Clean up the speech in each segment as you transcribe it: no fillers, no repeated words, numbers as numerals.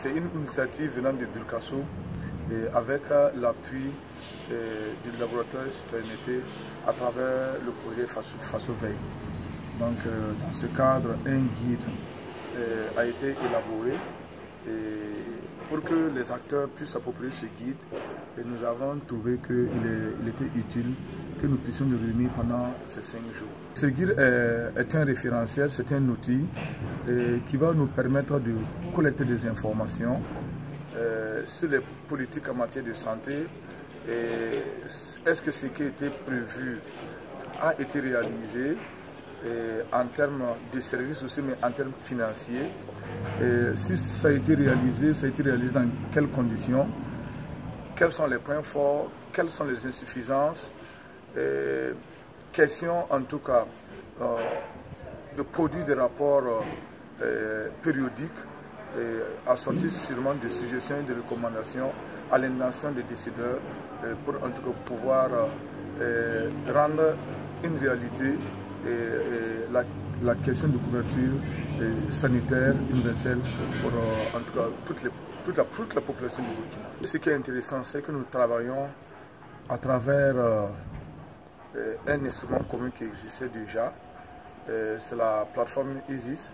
c'est une initiative venant de Burkaso et avec l'appui du laboratoire de citoyenneté à travers le projet Faso Veille. Donc dans ce cadre, un guide a été élaboré pour que les acteurs puissent s'approprier ce guide, et nous avons trouvé qu'il était utile que nous puissions le réunir pendant ces 5 jours. Ce guide est un référentiel, c'est un outil qui va nous permettre de collecter des informations sur les politiques en matière de santé. Est-ce que ce qui a été prévu a été réalisé en termes de services aussi, mais en termes financiers? Si ça a été réalisé dans quelles conditions? Quels sont les points forts? Quelles sont les insuffisances? Question en tout cas de produire des rapports périodiques assortis sûrement de suggestions et de recommandations à l'intention des décideurs pour en tout cas pouvoir rendre une réalité la question de couverture sanitaire universelle pour en tout cas toute la population du Burkina. Ce qui est intéressant, c'est que nous travaillons à travers un instrument commun qui existait déjà, c'est la plateforme ISIS,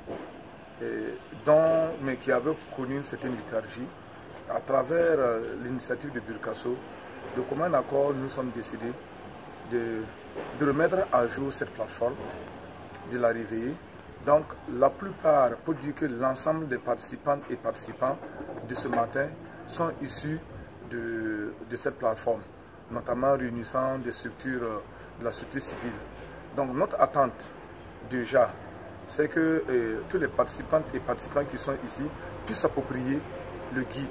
mais qui avait connu une certaine léthargie. À travers l'initiative de Burkaso, de commun accord, nous sommes décidés de remettre à jour cette plateforme, de la réveiller. Donc la plupart, pour dire que l'ensemble des participantes et participants de ce matin sont issus de cette plateforme, notamment réunissant des structures de la société civile. Donc notre attente déjà, c'est que tous les participantes et participants qui sont ici puissent s'approprier le guide.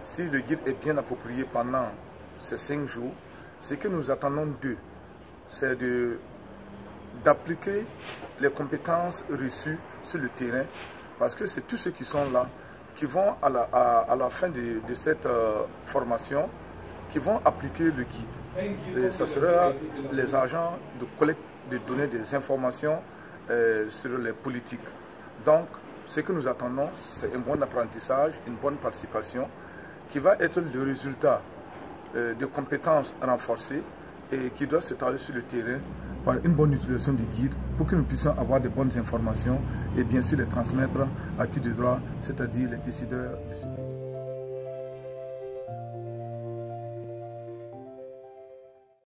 Si le guide est bien approprié pendant ces 5 jours, ce que nous attendons d'eux, c'est d'appliquer les compétences reçues sur le terrain, parce que c'est tous ceux qui sont là, qui vont à la fin de cette formation, qui vont appliquer le guide. Et ce sera les agents de collecte de donner des informations sur les politiques. Donc, ce que nous attendons, c'est un bon apprentissage, une bonne participation, qui va être le résultat de compétences renforcées et qui doit se traduire sur le terrain par une bonne utilisation du guide pour que nous puissions avoir de bonnes informations et bien sûr les transmettre à qui de droit, c'est-à-dire les décideurs de ce pays.